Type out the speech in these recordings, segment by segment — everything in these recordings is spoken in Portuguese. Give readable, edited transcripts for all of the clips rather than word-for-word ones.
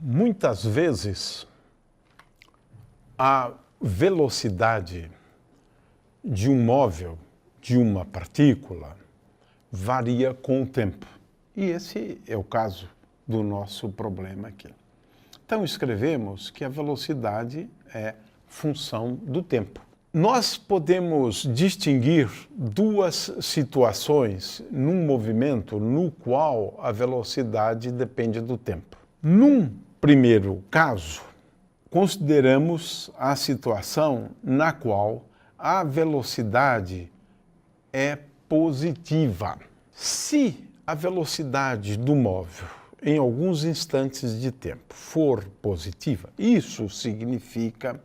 Muitas vezes, a velocidade de um móvel, de uma partícula, varia com o tempo. E esse é o caso do nosso problema aqui. Então, escrevemos que a velocidade é função do tempo. Nós podemos distinguir duas situações num movimento no qual a velocidade depende do tempo. Num primeiro caso, consideramos a situação na qual a velocidade é positiva. Se a velocidade do móvel em alguns instantes de tempo for positiva, isso significa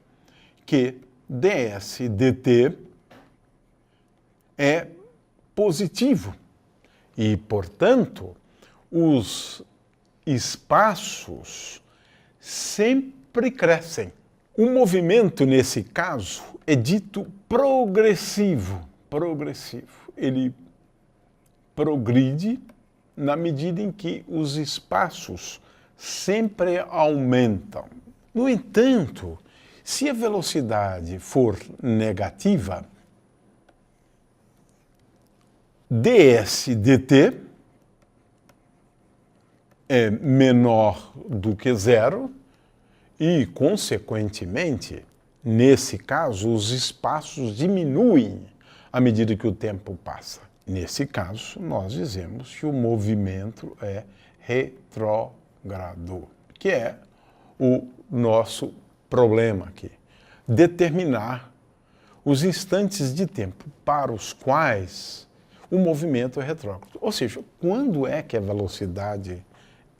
que ds dt é positivo e, portanto, os espaços sempre crescem. O movimento, nesse caso, é dito progressivo. Ele progride na medida em que os espaços sempre aumentam. No entanto, se a velocidade for negativa, ds dt é menor do que zero e, consequentemente, nesse caso, os espaços diminuem à medida que o tempo passa. Nesse caso, nós dizemos que o movimento é retrógrado, que é o nosso problema aqui. Determinar os instantes de tempo para os quais o movimento é retrógrado. Ou seja, quando é que a velocidade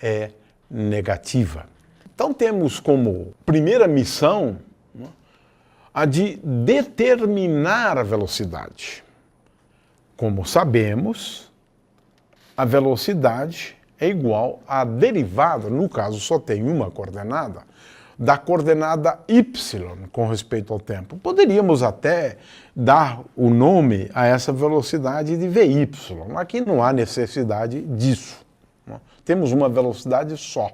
é negativa? Então temos como primeira missão a de determinar a velocidade. Como sabemos, a velocidade é igual à derivada, no caso só tem uma coordenada, da coordenada y com respeito ao tempo. Poderíamos até dar o nome a essa velocidade de vy. Aqui não há necessidade disso. Temos uma velocidade só.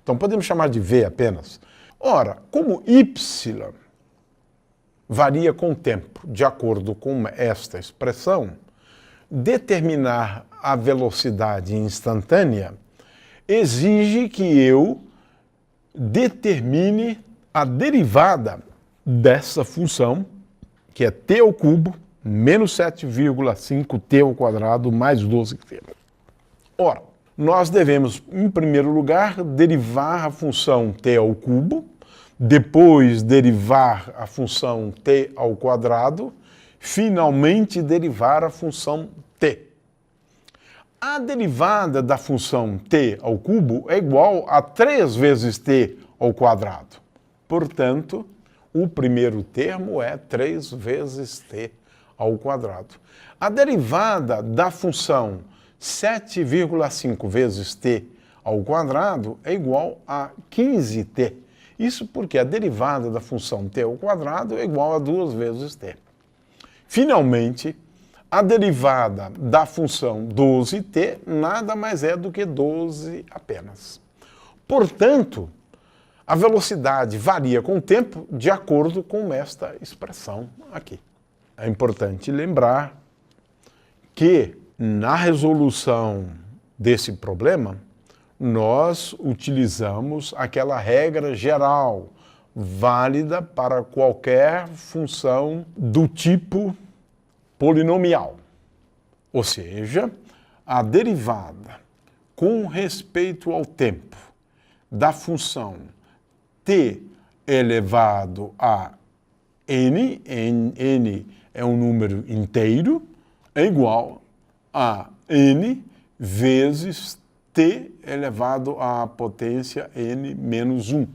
Então podemos chamar de v apenas. Ora, como y varia com o tempo, de acordo com esta expressão, determinar a velocidade instantânea exige que eu determine a derivada dessa função, que é t ao cubo menos 7,5t ao quadrado mais 12t. Ora, nós devemos, em primeiro lugar, derivar a função t ao cubo, depois derivar a função t ao quadrado, finalmente derivar a função t. A derivada da função t ao cubo é igual a 3 vezes t ao quadrado. Portanto, o primeiro termo é 3 vezes t ao quadrado. A derivada da função 7,5 vezes t ao quadrado é igual a 15t. Isso porque a derivada da função t ao quadrado é igual a 2 vezes t. Finalmente, a derivada da função 12t nada mais é do que 12 apenas. Portanto, a velocidade varia com o tempo de acordo com esta expressão aqui. É importante lembrar que, na resolução desse problema, nós utilizamos aquela regra geral, válida para qualquer função do tipo polinomial. Ou seja, a derivada com respeito ao tempo da função t elevado a n, n é um número inteiro, é igual a n vezes t elevado à potência n menos 1.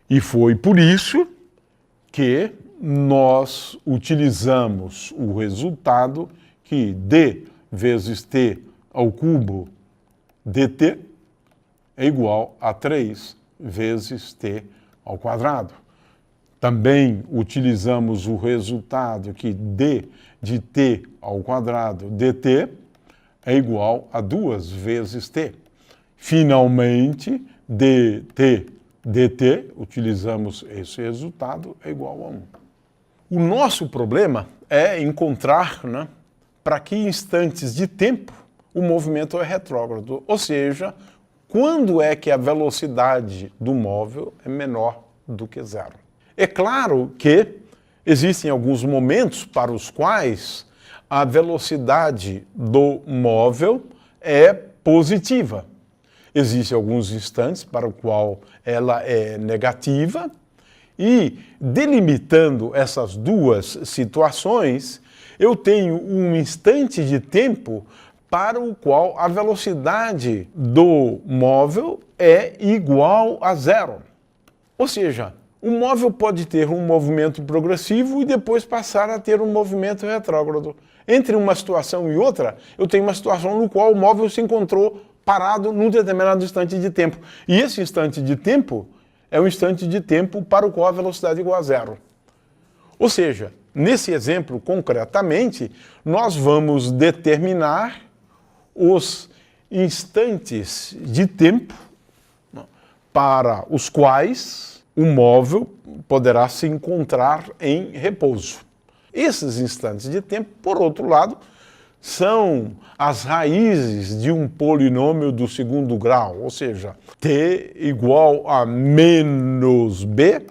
E foi por isso que nós utilizamos o resultado que d vezes t ao cubo dt é igual a 3 vezes t ao quadrado. Também utilizamos o resultado que d de t ao quadrado dt é igual a 2 vezes t. Finalmente, dt dt, utilizamos esse resultado, é igual a 1. O nosso problema é encontrar, né, para que instantes de tempo o movimento é retrógrado, ou seja, quando é que a velocidade do móvel é menor do que zero. É claro que existem alguns momentos para os quais a velocidade do móvel é positiva. Existem alguns instantes para o qual ela é negativa e, delimitando essas duas situações, eu tenho um instante de tempo para o qual a velocidade do móvel é igual a zero. Ou seja, o móvel pode ter um movimento progressivo e depois passar a ter um movimento retrógrado. Entre uma situação e outra, eu tenho uma situação no qual o móvel se encontrou parado num determinado instante de tempo. E esse instante de tempo é um instante de tempo para o qual a velocidade é igual a zero. Ou seja, nesse exemplo, concretamente, nós vamos determinar os instantes de tempo para os quais o móvel poderá se encontrar em repouso. Esses instantes de tempo, por outro lado, são as raízes de um polinômio do segundo grau, ou seja, t igual a menos b,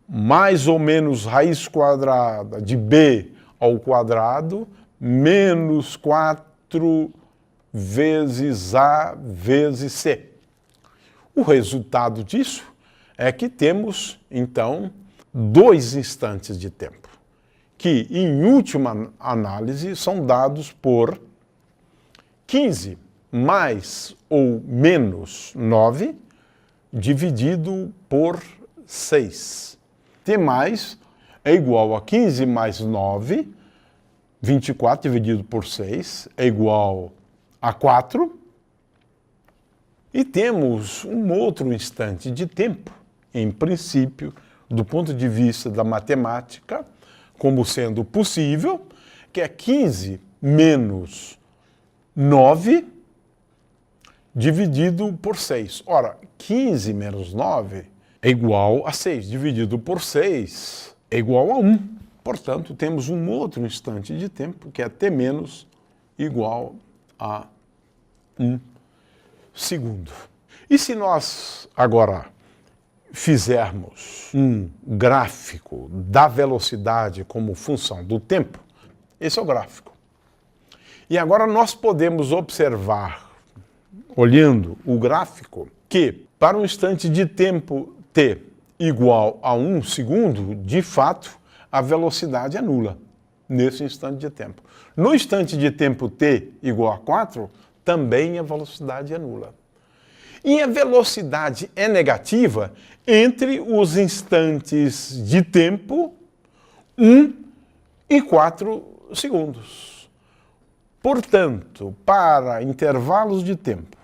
mais ou menos raiz quadrada de b ao quadrado, menos 4 vezes a vezes c. O resultado disso é que temos, então, dois instantes de tempo, que, em última análise, são dados por 15 mais ou menos 9 dividido por 6. T mais é igual a 15 mais 9, 24 dividido por 6 é igual a 4. E temos um outro instante de tempo, em princípio, do ponto de vista da matemática, como sendo possível, que é 15 menos 9 dividido por 6. Ora, 15 menos 9 é igual a 6, dividido por 6 é igual a 1. Portanto, temos um outro instante de tempo, que é t menos igual a 1 segundo. E se nós agora fizermos um gráfico da velocidade como função do tempo, esse é o gráfico. E agora nós podemos observar, olhando o gráfico, que para um instante de tempo t igual a 1 segundo, de fato, a velocidade é nula nesse instante de tempo. No instante de tempo t igual a 4, também a velocidade é nula. E a velocidade é negativa entre os instantes de tempo 1 e 4 segundos. Portanto, para intervalos de tempo,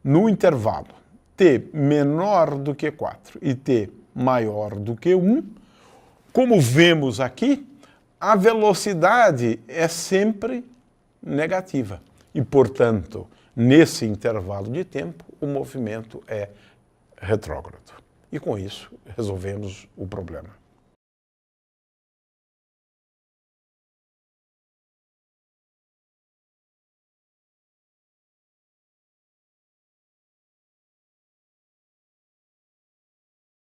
no intervalo t menor do que 4 e t maior do que 1, como vemos aqui, a velocidade é sempre negativa. E, portanto, nesse intervalo de tempo, o movimento é retrógrado. E com isso, resolvemos o problema.